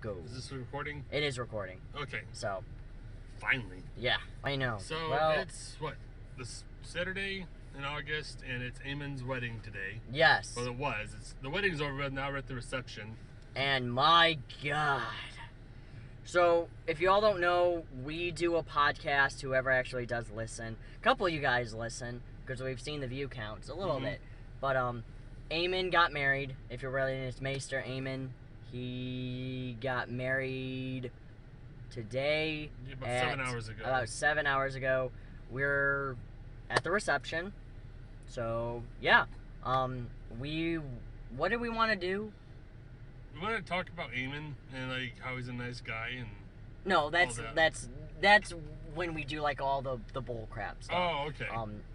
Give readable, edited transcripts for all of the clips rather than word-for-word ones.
go. Is this recording? It is recording. Okay. So. Finally. Yeah, I know. So it's what? This Saturday in August, and it's Eamonn's wedding today. Yes. Well, it was. The wedding's over. Now we're at the reception. And my God. So, if you all don't know, we do a podcast, whoever actually does listen. A couple of you guys listen, because we've seen the view counts a little bit. But, Eamonn got married. If you're related, it's Maester Eamonn. He got married today. About 7 hours ago. About 7 hours ago. We're at the reception. So, yeah. What do we want to do? We want to talk about Eamonn and like how he's a nice guy and. No, that's when we do like all the bull crap stuff. Oh, okay.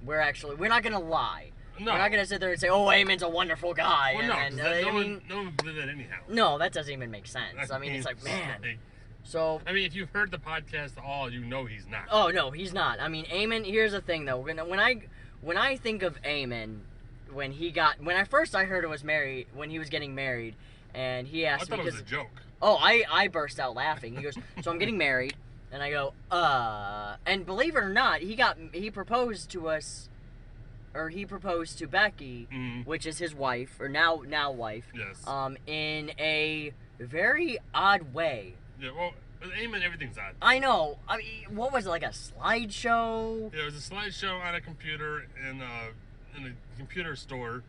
We're not gonna lie. No. We're not gonna sit there and say, "Oh, Eamonn's a wonderful guy." Well, no, I mean, no one would believe that anyhow. No, that doesn't even make sense. I mean, it's like, man. So. I mean, if you've heard the podcast at all, you know he's not. Oh no, he's not. I mean, Eamonn. Here's the thing, though. When I think of Eamonn, when I first heard it was married, when he was getting married. And he asked me. I thought it was a joke. Oh, I burst out laughing. He goes, "So I'm getting married," and I go, And believe it or not, he proposed to us, or he proposed to Becky, which is his wife, or now wife. Yes. In a very odd way. Yeah. Well, with Eamonn, everything's odd. I know. I mean, what was it, like a slideshow? Yeah, it was a slideshow on a computer in a computer store.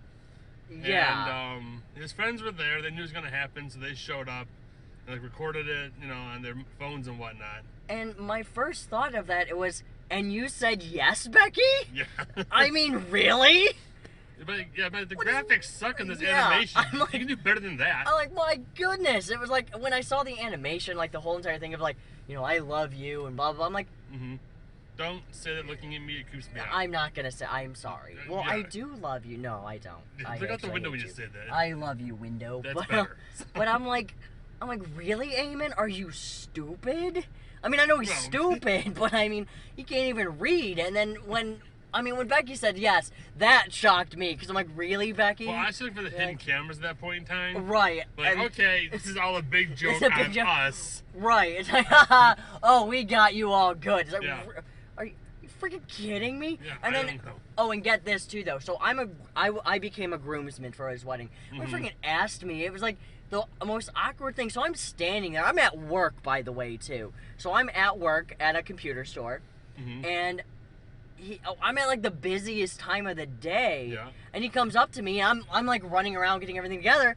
Yeah. And his friends were there. They knew it was going to happen, so they showed up and like recorded it, on their phones and whatnot. And my first thought of that, it was, and you said yes, Becky? Yeah. I mean, really? But the graphics suck in this animation. I'm like, you can do better than that. I'm like, my goodness. It was like, when I saw the animation, like the whole entire thing of like, I love you and blah, blah, blah. I'm like, Don't say that looking at me, it creeps me out. I'm not going to say, I'm sorry. Well, yeah. I do love you. No, I don't. Look out the window when you say that. I love you, window. That's better. But I'm like, really, Eamonn? Are you stupid? I mean, I know he's stupid, but I mean, he can't even read. And then when Becky said yes, that shocked me. Because I'm like, really, Becky? Well, I was looking for the hidden cameras at that point in time. Right. Like, okay, this is all a big joke on us. Right. It's like, oh, we got you all good. It's like, are you freaking kidding me? Yeah, and I then, don't know. Oh, and get this too, though. So I became a groomsman for his wedding. When he freaking asked me, it was like the most awkward thing. So I'm standing there. I'm at work, by the way, too. So I'm at work at a computer store, and I'm at like the busiest time of the day. Yeah. And he comes up to me. I'm like running around getting everything together,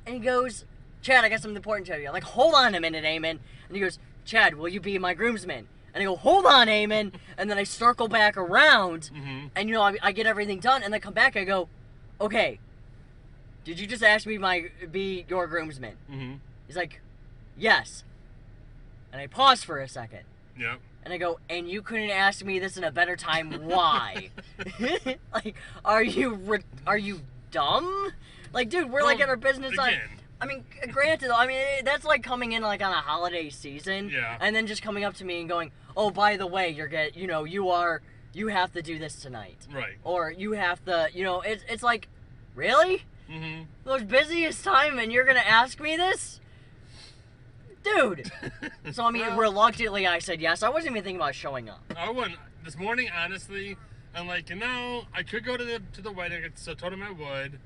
and he goes, "Chad, I got something important to tell you." I'm like, "Hold on a minute, Eamonn." And he goes, "Chad, will you be my groomsman?" And I go, "Hold on, Eamonn." And then I circle back around, and I get everything done, and then come back. I go, "Okay, did you just ask me be your groomsman?" He's like, "Yes." And I pause for a second. Yeah. And I go, "And you couldn't ask me this in a better time? Why?" Like, are you dumb? Like, dude, we're like at our business time. I mean, granted, though, that's like coming in like on a holiday season, and then just coming up to me and going, "Oh, by the way, you have to do this tonight," right? Or you have to, it's like, really? Those busiest time, and you're gonna ask me this, dude? So reluctantly, I said yes. I wasn't even thinking about showing up. I wouldn't. This morning, honestly, I'm like, I could go to the wedding. So I told him I would,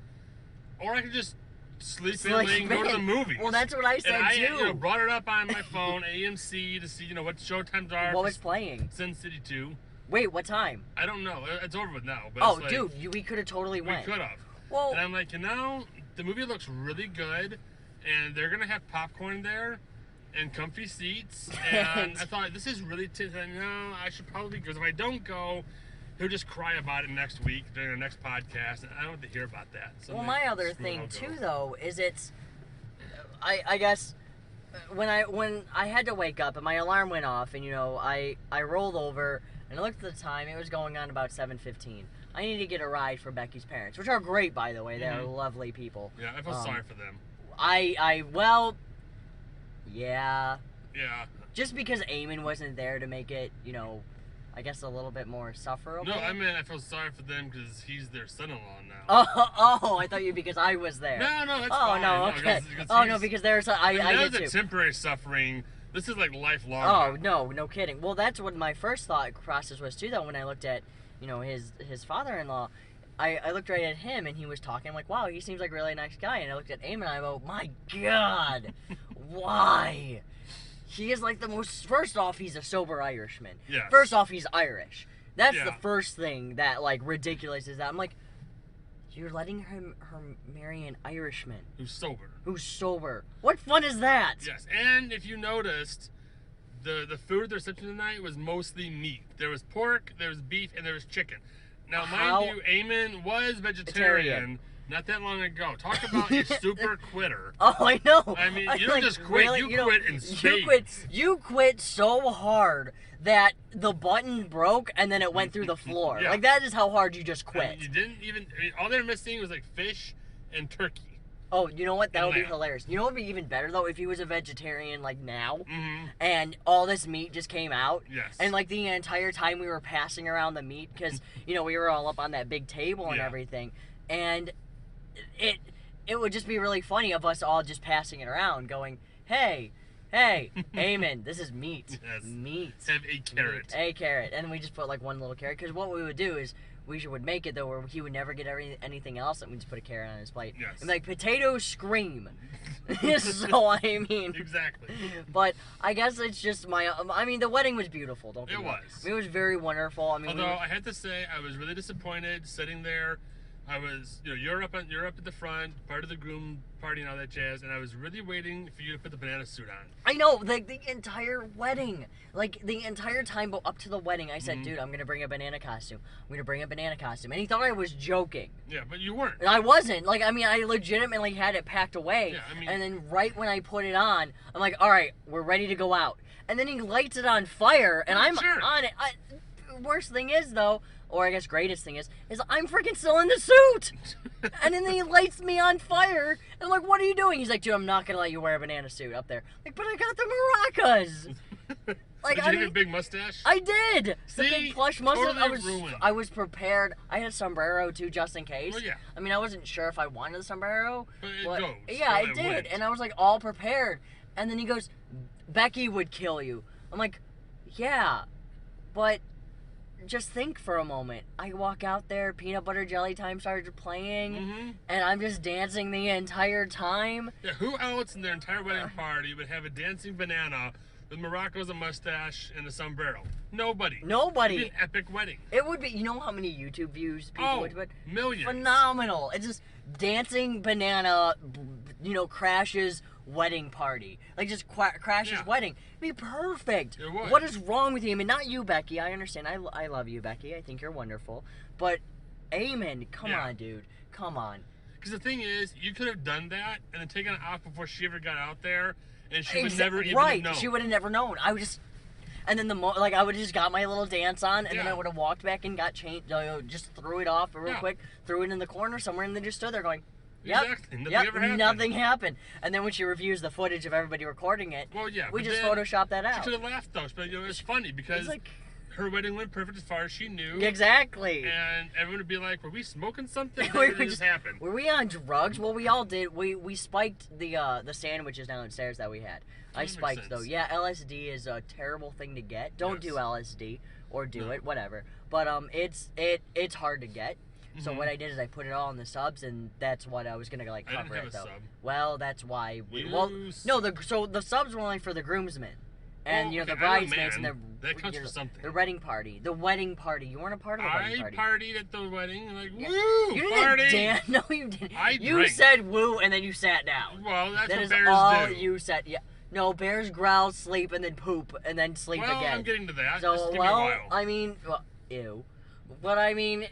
or I could just sleep in and go to the movies. Well, that's what I said too. I brought it up on my phone, AMC, to see what showtimes are. What was playing? Sin City 2. Wait, what time? I don't know. It's over with now. But oh, dude, we could have totally went. We could have. Well, and I'm like, the movie looks really good, and they're gonna have popcorn there, and comfy seats, and I thought this is really. I should probably go. Because if I don't go, he'll just cry about it next week during our next podcast, and I don't want to hear about that. So well, my other thing too, though, is I guess when I had to wake up and my alarm went off, and I rolled over and I looked at the time. It was going on about 7:15. I needed to get a ride for Becky's parents, which are great, by the way. They're lovely people. Yeah, I feel sorry for them. Yeah. Yeah. Just because Eamonn wasn't there to make it, I guess, a little bit more sufferable. No, I mean, I feel sorry for them because he's their son-in-law now. I thought you because I was there. No, that's oh, fine. no, okay. No, because there's I that get was too. a temporary suffering. This is like lifelong. Oh, no kidding. Well, that's what my first thought process was too, though, when I looked at, his father-in-law. I looked right at him, and he was talking. I'm like, wow, he seems like a really nice guy. And I looked at Eamonn, and I go, my God, why? He is like the most... First off, he's a sober Irishman. Yes. First off, he's Irish. That's Yeah. the first thing that, like, ridiculous is that. I'm like, you're letting her marry an Irishman. Who's sober. Who's sober. What fun is that? Yes, and if you noticed, the food they're sipping tonight was mostly meat. There was pork, there was beef, and there was chicken. Now, mind you, Eamonn was vegetarian not that long ago. Talk about a super quitter. Oh, I know. I mean, you don't just quit. Really, you quit in spades. You quit so hard that the button broke and then it went through the floor. Yeah. Like, that is how hard you just quit. I mean, you didn't even... I mean, all they were missing was, like, fish and turkey. Oh, you know what? That would be lamb. hilarious. You know what would be even better, though? If he was a vegetarian, like, now, Mm-hmm. and all this meat just came out. Yes. And, like, the entire time we were passing around the meat, because, we were all up on that big table and Yeah. everything. And it would just be really funny of us all just passing it around, going, hey, Eamonn, this is meat. Yes. Meat. Have a carrot. A carrot. And then we just put, like, one little carrot. Because what we would do is, we would make it, though, where he would never get anything else, and we just put a carrot on his plate. Yes. And, like, potatoes scream. So, I mean... Exactly. But I guess it's just the wedding was beautiful, don't get me wrong. was. I mean, it was very wonderful. I mean, Although, I had to say, I was really disappointed sitting there. I was, you're up at the front, part of the groom party and all that jazz, and I was really waiting for you to put the banana suit on. I know, like, the entire wedding. Like, the entire time up to the wedding, I said, dude, I'm going to bring a banana costume. I'm going to bring a banana costume. And he thought I was joking. Yeah, but you weren't. And I wasn't. Like, I mean, I legitimately had it packed away. Yeah, I mean... And then right when I put it on, I'm like, all right, we're ready to go out. And then he lights it on fire, and I'm on it. Worst thing is, though, or I guess greatest thing is I'm freaking still in the suit. And then he lights me on fire. And I'm like, what are you doing? He's like, dude, I'm not going to let you wear a banana suit up there. Like, but I got the maracas. Like, did you have a big mustache? I did. See, the big plush mustache. totally I was prepared. I had a sombrero too, just in case. Well, yeah. I mean, I wasn't sure if I wanted a sombrero. But it goes. Yeah, So it it did. went. And I was like all prepared. And then he goes, Becky would kill you. I'm like, yeah, but just think for a moment. I walk out there, peanut butter jelly time started playing, and I'm just dancing the entire time. Yeah, who else in their entire wedding party would have a dancing banana with maracas, a mustache, and a sombrero? Nobody. It'd be an epic wedding. It would be. You know how many YouTube views people would put? Millions. Phenomenal. It's just dancing banana, crashes wedding party. Like, just crashes wedding. It'd be perfect. It would. What is wrong with you? I mean, not you, Becky. I understand. I love you, Becky. I think you're wonderful. But, Eamonn, come on, dude. Come on. Because the thing is, you could have done that and then taken it off before she ever got out there, and she would never even have known. She would have never known. I would just... And then I would have just got my little dance on, and then I would have walked back and got changed, just threw it off real quick, threw it in the corner somewhere, and then just stood there going, Exactly. Nothing ever happened. Nothing happened. And then when she reviews the footage of everybody recording it, we just photoshopped that out. She could have laughed though, but it's funny because her wedding went perfect as far as she knew. Exactly. And everyone would be like, "Were we smoking something? Or did it just happen? Were we on drugs?" Well, we all did. We spiked the sandwiches downstairs that we had. I spiked though. Yeah, LSD is a terrible thing to get. Don't do LSD or do it, whatever. But it's hard to get. So what I did is I put it all in the subs, and that's what I was gonna cover I didn't have it though. a sub. Well, that's why. So the subs were only for the groomsmen, and the bridesmaids and that counts for something. The wedding party. The wedding party. You weren't a part of the wedding party. I partied at the wedding, like woo, you party. Didn't, no, you didn't. You drank. said woo, and then you sat down. Well, that's that what is bears all do. You said. Yeah. No, bears growl, sleep, and then poop, and then sleep again. Well, I'm getting to that. So, just give me a while. I mean, ew. But I mean,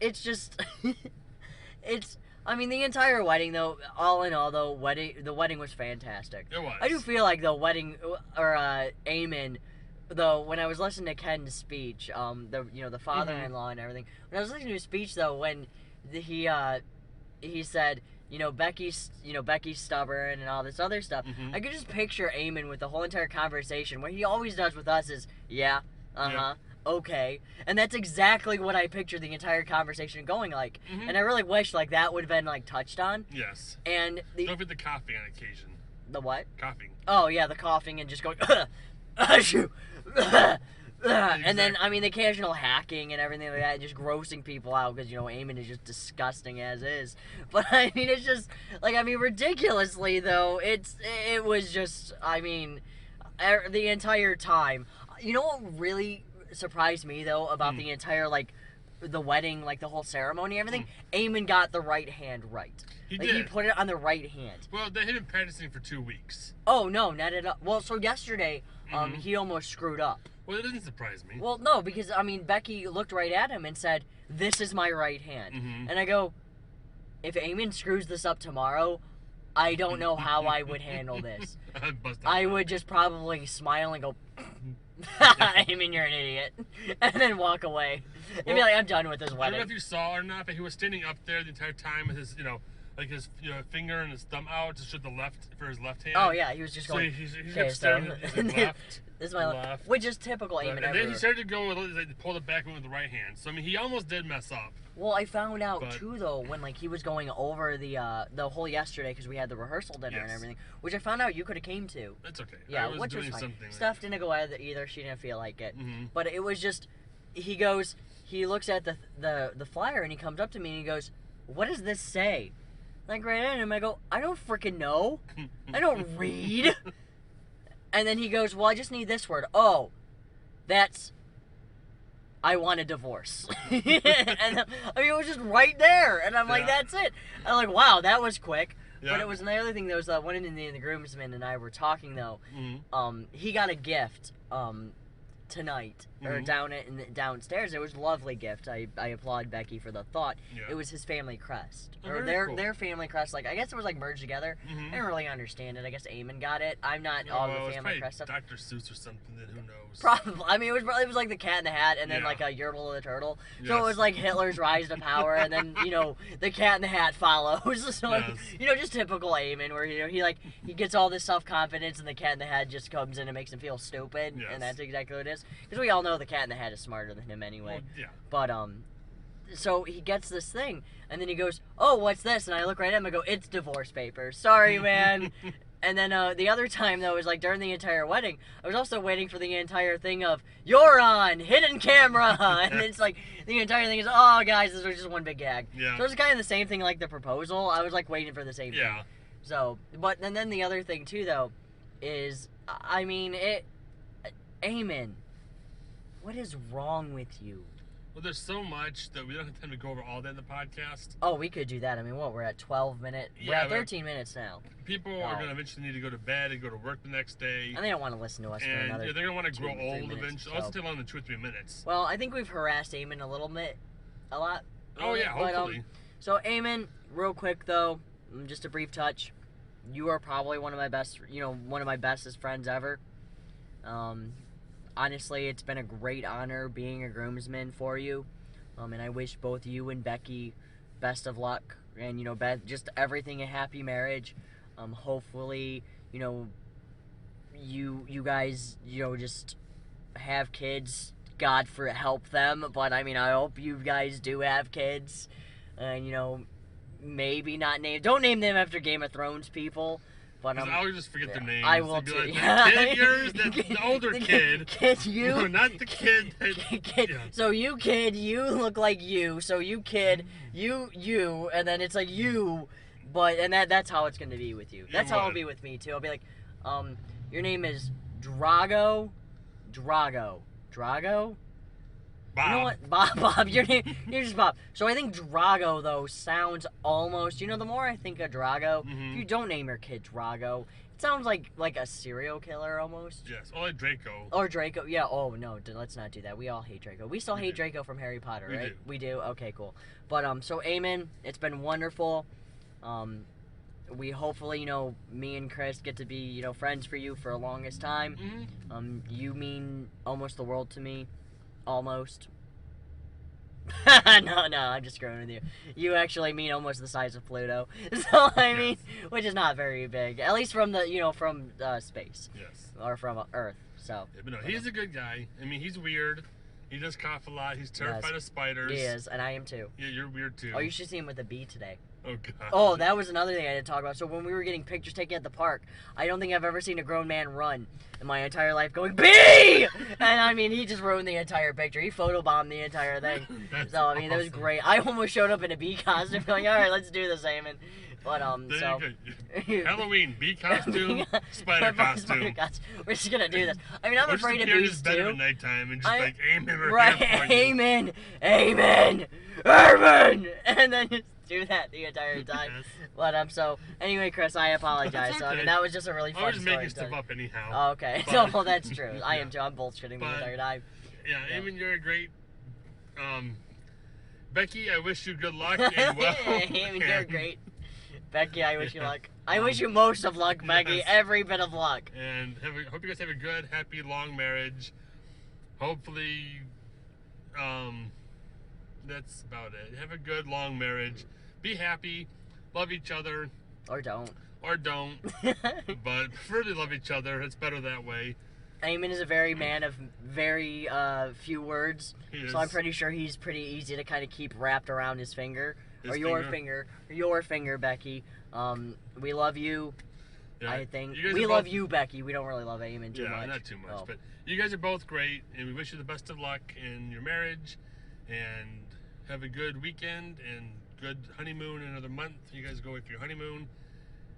it's just, the entire wedding, though, all in all, though, the wedding was fantastic. It was. I do feel like the wedding, or Eamonn, though, when I was listening to Ken's speech, the father-in-law and everything, when I was listening to his speech, though, when he said, Becky's stubborn and all this other stuff, I could just picture Eamonn with the whole entire conversation. What he always does with us is, okay. And that's exactly what I pictured the entire conversation going like. Mm-hmm. And I really wish, like, that would have been, like, touched on. Yes. And Don't forget the coughing on occasion. The what? Coughing. Oh, yeah, the coughing and just going, achoo, and then, I mean, the occasional hacking and everything like that, and just grossing people out because, you know, Eamonn is just disgusting as is. But, I mean, it's just, like, I mean, ridiculously, though, it was just, I mean, the entire time. You know what really surprised me, though, about the entire, like, the wedding, like, the whole ceremony and everything? Eamonn got the right hand right. He like, did. He put it on the right hand. Well, they had been practicing for 2 weeks. Oh, no, not at all. Well, so yesterday, he almost screwed up. Well, it doesn't surprise me. Well, no, because, I mean, Becky looked right at him and said, this is my right hand. And I go, if Eamonn screws this up tomorrow, I don't know how I would handle this. I would just probably smile and go, Eamonn, you're an idiot. And then walk away. And be like, I'm done with this wedding. I don't know if you saw or not, but he was standing up there the entire time with his, like his finger and his thumb out to show the left for his left hand. Oh yeah, he was just going. So he kept staring at his left. This is my left, which is typical Eamonn. And then he started to go with pull it back with the right hand. So I mean, he almost did mess up. Well, I found out too though when like he was going over the whole yesterday because we had the rehearsal dinner and everything, which I found out you could have came to. That's okay. Yeah, which was fine. Steph didn't go either. She didn't feel like it. But it was just he looks at the flyer and he comes up to me and he goes, "What does this say?" Like right at him, I go, "I don't freaking know. I don't read." And then he goes, "Well, I just need this word." Oh, that's I want a divorce. And I mean, it was just right there, and I'm like, "That's it." I'm like, "Wow, that was quick." Yeah. But it was another thing. There was one in the groomsmen and I were talking though. He got a gift tonight or downstairs. It was a lovely gift. I applaud Becky for the thought. It was his family crest or their family crest. Like I guess it was like merged together. I didn't really understand it. I guess Eamonn got it. I'm not all the family crest stuff. Dr. Seuss or something. Then who knows? Probably. I mean, it was like the Cat in the Hat and then like a Yertle the Turtle. So it was like Hitler's rise to power and then the Cat in the Hat follows. So like just typical Eamonn where he gets all this self confidence and the Cat in the Hat just comes in and makes him feel stupid and that's exactly what it is. Because we all know the Cat in the Hat is smarter than him anyway. Well, But so he gets this thing and then he goes, "Oh, what's this?" And I look right at him and go, "It's divorce papers. Sorry, man." And then the other time, though, was like during the entire wedding, I was also waiting for the entire thing of, "You're on, hidden camera." And it's like, the entire thing is, "Oh, guys, this was just one big gag." Yeah. So it was kind of the same thing like the proposal. I was like waiting for the same thing. Yeah. So, but and then the other thing, too, though, is, I mean, Eamonn, what is wrong with you? Well, there's so much that we don't have time to go over all that in the podcast. Oh, we could do that. I mean, we're at 12 minutes? We're at 13 minutes now. People are going to eventually need to go to bed and go to work the next day. And they don't want to listen to us for another they're going to want to grow old eventually. So. Also, take longer than 2 or 3 minutes. Well, I think we've harassed Eamonn a lot. Oh, yeah, hopefully. So, Eamonn, real quick, though, just a brief touch. You are probably one of my bestest friends ever. Honestly, it's been a great honor being a groomsman for you. And I wish both you and Becky best of luck. And, just everything, a happy marriage. Hopefully, you guys, just have kids. God help them. But, I mean, I hope you guys do have kids. And, maybe not don't name them after Game of Thrones people. But I'll just forget their names. I will too. Like, the kid yours, the older kid. Kid, you. No, not the kid. Kid. Yeah. So you kid, you look like you. So you kid, you, and then it's like you, and that's how it's gonna be with you. That's how it'll be with me too. I'll be like, your name is Drago. Bob. You know what? Bob, you're just Bob. So I think Drago, though, sounds almost, the more I think of Drago, if you don't name your kid Drago, it sounds like a serial killer almost. Yes, or like Draco. Or Draco, yeah, oh, no, let's not do that. We all hate Draco. We still hate Draco from Harry Potter, right? We do? Okay, cool. But, so Eamonn, it's been wonderful. We hopefully, me and Kris get to be, friends for you for the longest time. You mean almost the world to me. Almost. No, I'm just screwing with you. You actually mean almost the size of Pluto. So, I mean, which is not very big. At least from from space. Yes. Or from Earth, so. Yeah, but no, he's a good guy. I mean, he's weird. He does cough a lot. He's terrified of spiders. He is, and I am too. Yeah, you're weird too. Oh, you should see him with a bee today. Oh, God. Oh, that was another thing I had to talk about. So when we were getting pictures taken at the park, I don't think I've ever seen a grown man run in my entire life going, bee! And I mean, he just ruined the entire picture. He photobombed the entire thing. So, I mean, that was great. I almost showed up in a bee costume going, all right, let's do this, Eamon. But, so... Halloween, bee costume, spider costume. We're just gonna do this. I mean, I'm afraid of bees, too. At nighttime and just Eamon, right, Eamon, Eamon, and then just do that the entire time. Yes. But so anyway, Kris, I apologize. Okay. So I mean, that was just a really fun story. I was making stuff up anyhow. Oh, okay, so well, that's true. I am too. I'm bullshitting the entire time. Yeah, Eamon, you're a great. Becky, I wish you good luck and well. Eamon, you're great. Becky, I wish you luck. I wish you most of luck, Becky. Yes. Every bit of luck. And hope you guys have a good, happy, long marriage. Hopefully, that's about it. Have a good, long marriage. Be happy. Love each other. Or don't. Or don't. But prefer to love each other. It's better that way. Eamon is a very man of very few words. So I'm pretty sure he's pretty easy to kind of keep wrapped around his finger. Or your finger, Becky. We love you. Yeah, I think we love you, Becky. We don't really love Eamon too much. Yeah, not too much. Oh. But you guys are both great, and we wish you the best of luck in your marriage, and have a good weekend and good honeymoon in another month. You guys go for your honeymoon,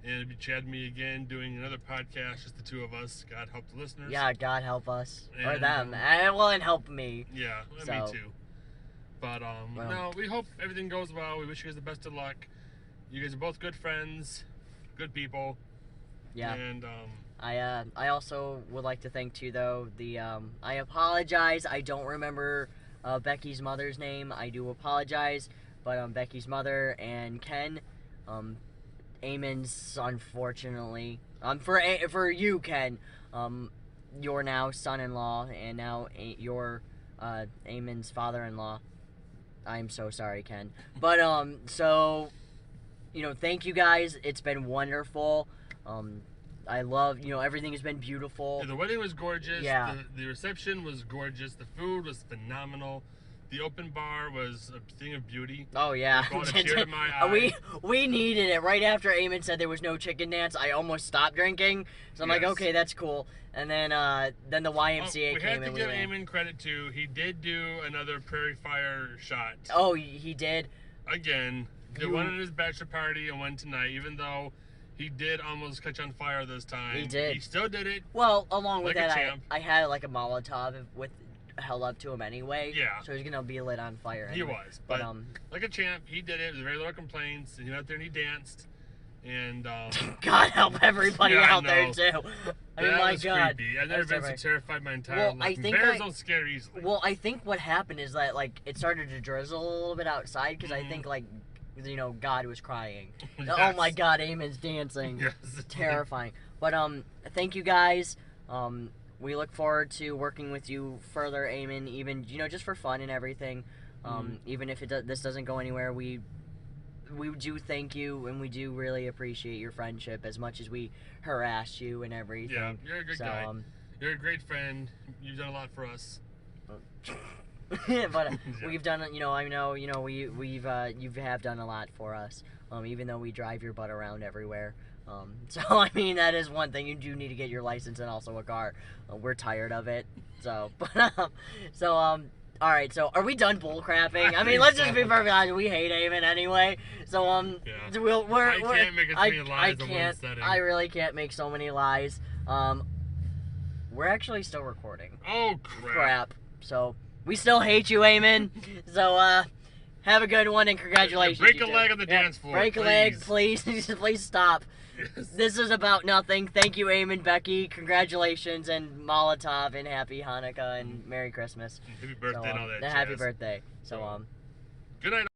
and it'll be Chad and me again doing another podcast, just the two of us. God help the listeners. Yeah, God help us or them, and help me. Yeah, me too. But no, we hope everything goes well. We wish you guys the best of luck. You guys are both good friends, good people. Yeah. And I also would like to thank too though I apologize. I don't remember Becky's mother's name. I do apologize, but Becky's mother and Ken, Eamon's unfortunately for you, Ken, your now son-in-law and now your Eamon's father-in-law. I'm so sorry, Ken. But so thank you guys. It's been wonderful. I love, everything has been beautiful. Yeah, the wedding was gorgeous. Yeah. The reception was gorgeous. The food was phenomenal. The open bar was a thing of beauty. Oh, yeah. It brought a tear to my eye. We needed it. Right after Eamon said there was no chicken dance, I almost stopped drinking. So I'm like, okay, that's cool. And then the YMCA came. We had to give Eamon credit too. He did do another prairie fire shot. Oh, he did? Again. Did one at his bachelor party and one tonight, even though he did almost catch on fire this time. He did. He still did it. Well, along with that, I had like a Molotov held up to him anyway. Yeah. So he's going to be lit on fire anyway. He was. But like a champ, he did it. There was very little complaints. And he went out there and he danced. And God help everybody out there too. I mean, my God. Creepy. I've never been so terrified my entire life. Bears don't scare easily. Well, I think what happened is that it started to drizzle a little bit outside because I think God was crying. Yes. Oh my God, Eamon's dancing. Yes. Terrifying. But thank you guys. We look forward to working with you further, Eamon. Even just for fun and everything. Even if this doesn't go anywhere, we do thank you, and we do really appreciate your friendship as much as we harass you and everything. Yeah, you're a good guy. You're a great friend. You've done a lot for us. But we've done, you have done a lot for us. Even though we drive your butt around everywhere. So I mean, that is one thing. You do need to get your license and also a car. We're tired of it. So, all right, so are we done bullcrapping? I mean, let's just be perfectly honest. We hate Eamon anyway. So I can't make as many lies in one setting. I really can't make so many lies. We're actually still recording. Oh crap! So we still hate you, Eamon. So have a good one and congratulations. Break a leg on the dance floor. Break a leg, please. Please stop. Yes. This is about nothing. Thank you, Eamon, Becky. Congratulations and Molotov and Happy Hanukkah and Merry Christmas. Happy birthday and all that. Happy birthday. So good night.